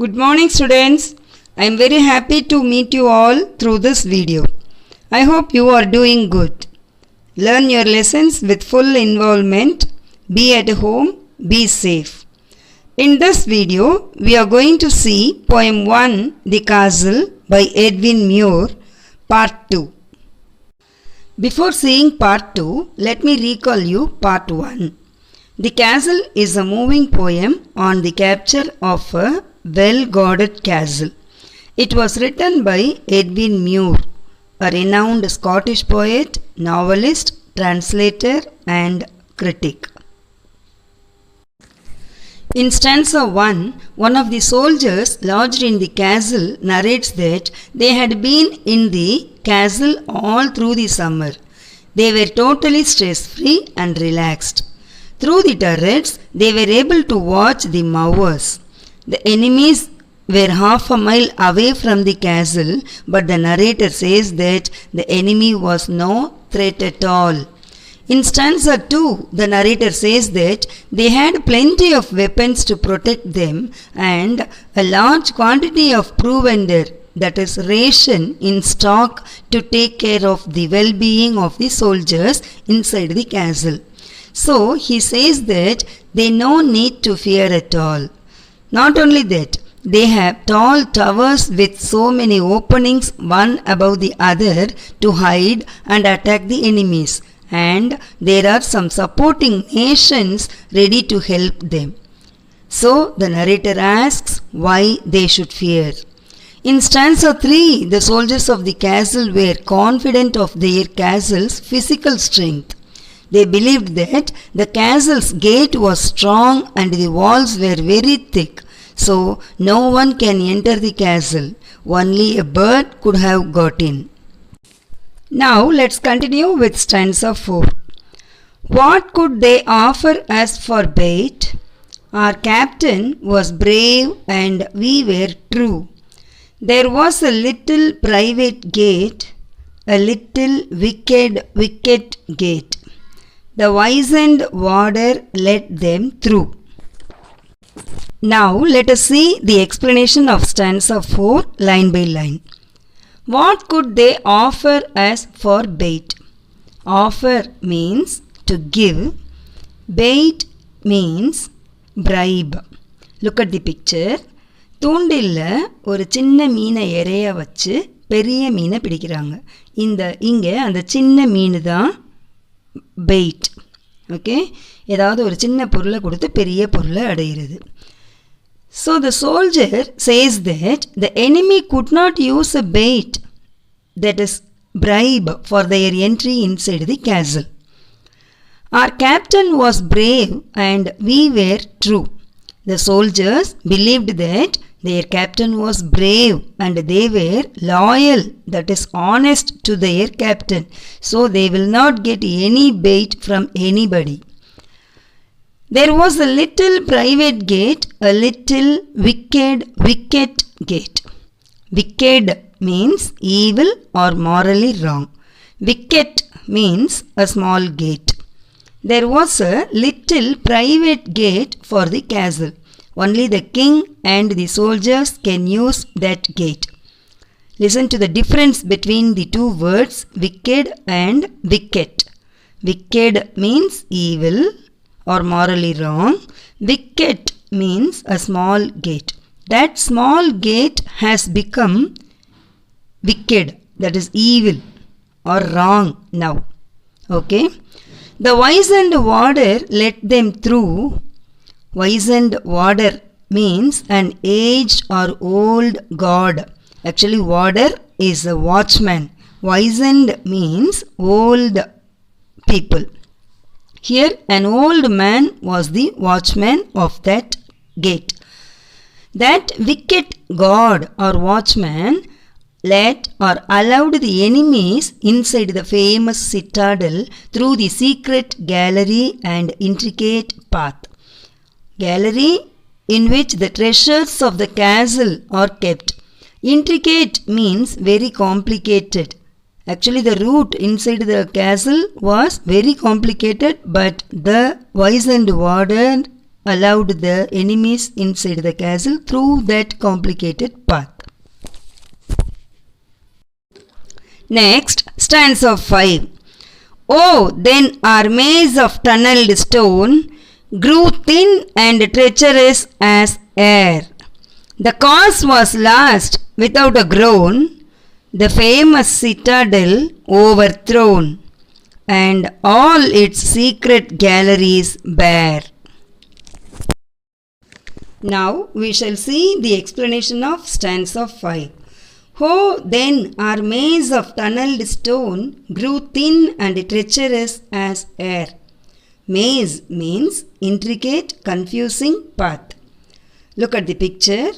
Good morning students. I am very happy to meet you all through this video. I hope you are doing good. Learn your lessons with full involvement. Be at home. Be safe. In this video, we are going to see Poem 1, The Castle by Edwin Muir, Part 2. Before seeing Part 2, let me recall you Part 1. The Castle is a moving poem on the capture of a well-guarded castle. It was written by Edwin Muir, a renowned Scottish poet, novelist, translator and critic. In stanza 1, one of the soldiers lodged in the castle narrates that they had been in the castle all through the summer. They were totally stress-free and relaxed. Through the turrets, they were able to watch the mowers. The enemies were half a mile away from the castle, but the narrator says that the enemy was no threat at all. In stanza 2, the narrator says that they had plenty of weapons to protect them and a large quantity of provender, that is ration, in stock to take care of the well-being of the soldiers inside the castle. So he says that they no need to fear at all. Not only that, they have tall towers with so many openings one above the other to hide and attack the enemies, and there are some supporting nations ready to help them. So the narrator asks why they should fear. In stanza 3, the soldiers of the castle were confident of their castle's physical strength. They believed that the castle's gate was strong and the walls were very thick, so no one can enter the castle. Only a bird could have got in. Now let's continue with stanza 4. What could they offer us for bait? Our captain was brave and we were true. There was a little private gate, a little wicket gate. The wizened warder let them through. Now let us see the explanation of stanza 4 line by line. What could they offer us for bait? Offer means to give. Bait means bribe. Look at the picture. தூண்டில்ல ஒரு சின்ன மீனை எறைய வச்சு பெரிய மீனை பிடிக்கிறாங்க. இங்கே அந்த சின்ன மீன் தான் bait. ஓகே, ஏதாவது ஒரு சின்ன பொருளை கொடுத்து பெரிய பொருளை அடைகிறது. So the soldier says that the enemy could not use a bait, that is bribe, for their entry inside the castle. Our captain was brave and we were true. The soldiers believed that their captain was brave and they were loyal, that is honest to their captain, so they will not get any bait from anybody. There was a little private gate, a little wicked gate. Wicked means evil or morally wrong. Wicket means a small gate. There was a little private gate for the castle. Only the king and the soldiers can use that gate. Listen to the difference between the two words wicked and wicket. Wicked means evil or morally wrong. Wicket means a small gate. That small gate has become wicked, that is evil or wrong now. Okay. The wizened warder let them through. Wizened warder means an aged or old god. Actually, warder is a watchman. Wizened means old people. Here, an old man was the watchman of that gate. That wicked god or watchman let or allowed the enemies inside the famous citadel through the secret gallery and intricate path. Gallery in which the treasures of the castle are kept. Intricate means very complicated. Actually, the route inside the castle was very complicated, but the wizened warder allowed the enemies inside the castle through that complicated path. Next, stanza 5. Oh, then armies of tunneled stone grew thin and treacherous as air. The cause was lost without a groan, the famous citadel overthrown, and all its secret galleries bare. Now we shall see the explanation of stanza 5. Oh, then armies of tunneled stone grew thin and treacherous as air. Maze means intricate, confusing path. Look at the picture.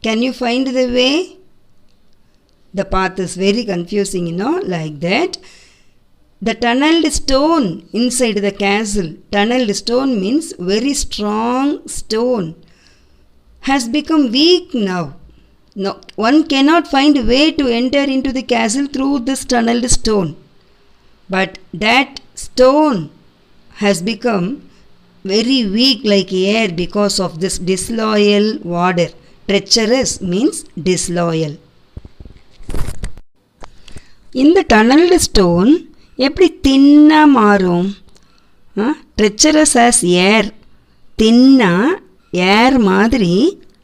Can you find the way? The path is very confusing, like that. The tunneled stone inside the castle, tunneled stone means very strong stone, has become weak now. No, one cannot find a way to enter into the castle through this tunneled stone. But that stone has become very weak like air because of this disloyal warder. Treacherous means disloyal. இந்த tunneled stone எப்படி தின்னா மாறும்? Treacherous as air. தின்னா ஏர் மாதிரி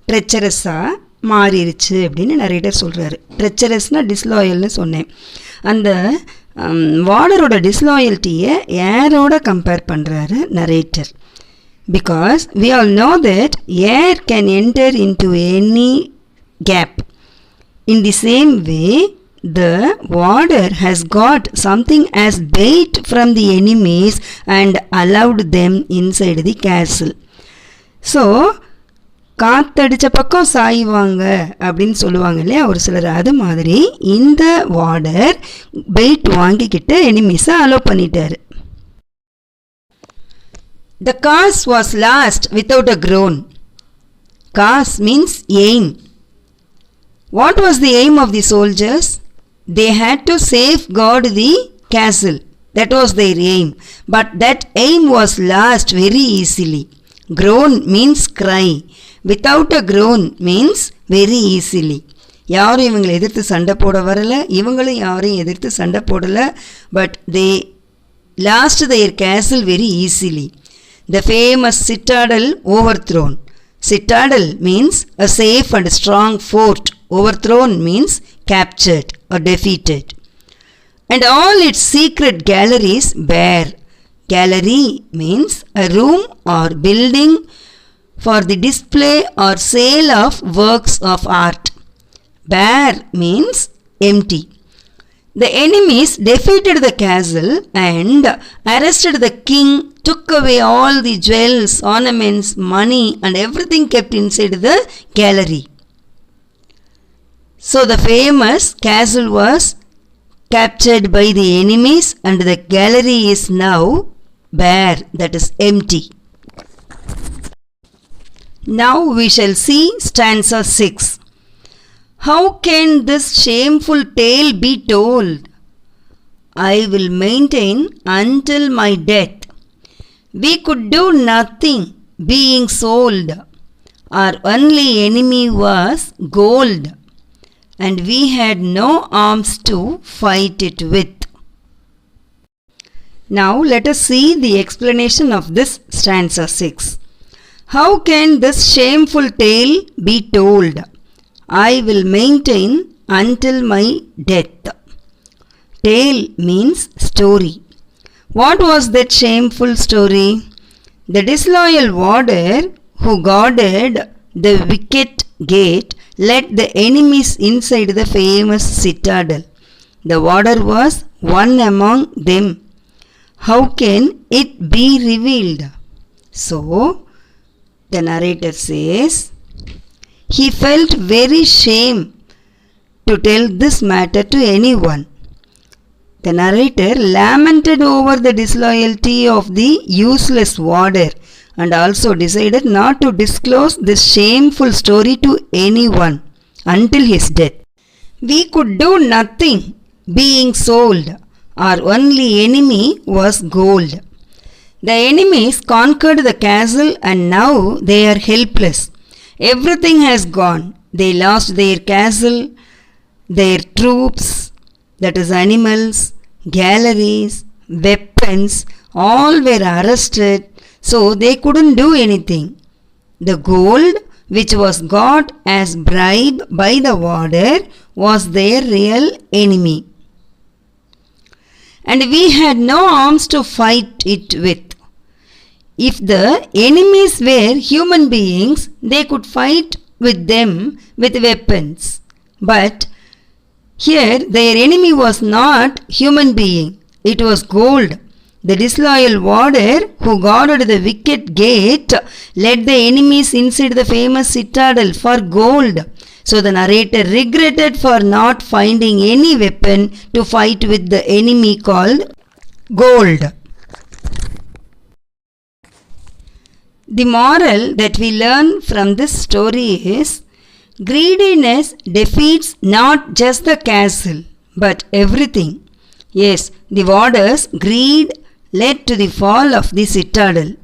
ட்ரெச்சரஸாக மாறிடுச்சு அப்படின்னு narrator சொல்கிறாரு. ட்ரெச்சரஸ்னால் டிஸ்லாயல்னு சொன்னேன். அந்த வார்டரோட டிஸ்லாயல்ட்டியை ஏரோட கம்பேர் பண்ணுறாரு narrator. Because we all know that air can enter into any gap. In the same way, the warder has got something as bait from the enemies and allowed them inside the castle. So, காத்தடிச்ச பக்கம் சாய்வாங்க அப்படின்னு சொல்லுவாங்க இல்லையா ஒரு சிலர், அது மாதிரி இந்த warder paid வாங்கிக்கிட்டு எனிமீஸை அலோ பண்ணிட்டாரு. The cause was lost without a groan. Cause means aim. What was the aim of the soldiers? They had to safeguard the castle. That was their aim. But that aim was lost very easily. Groan means cry. Without a groan means very easily. யாரும் இவங்களை எதிர்த்து சண்டை போட வரலை, இவங்களும் யாரையும் எதிர்த்து சண்டை போடலை. But they lost their castle very easily. The famous citadel overthrown. Citadel means a safe and strong fort. Overthrown means captured or defeated. And all its secret galleries bare. Gallery means a room or building for the display or sale of works of art. Bare means empty. The enemies defeated the castle and arrested the king, took away all the jewels, ornaments, money and everything kept inside the gallery. So the famous castle was captured by the enemies and the gallery is now bare, that is empty. Now we shall see stanza 6. How can this shameful tale be told? I will maintain until my death. We could do nothing, being sold. Our only enemy was gold, and we had no arms to fight it with. Now let us see the explanation of this stanza 6. How can this shameful tale be told? I will maintain until my death. Tale means story. What was that shameful story? The disloyal warder who guarded the wicket gate let the enemies inside the famous citadel. The warder was one among them. How can it be revealed? So, the narrator says, he felt very shame to tell this matter to anyone. The narrator lamented over the disloyalty of the useless warder and also decided not to disclose this shameful story to anyone until his death. We could do nothing, being sold. Our only enemy was gold. The enemies conquered the castle and now they are helpless. Everything has gone. They lost their castle, their troops, that is animals, galleries, weapons, all were arrested, so they couldn't do anything. The gold, which was got as bribe by the warder, was their real enemy. And we had no arms to fight it with. If the enemies were human beings, they could fight with them with weapons. But here their enemy was not human being, it was gold. The disloyal warder who guarded the wicket gate led the enemies inside the famous citadel for gold. So the narrator regretted for not finding any weapon to fight with the enemy called gold. The moral that we learn from this story is, greediness defeats not just the castle, but everything. Yes, the warder's greed led to the fall of the citadel.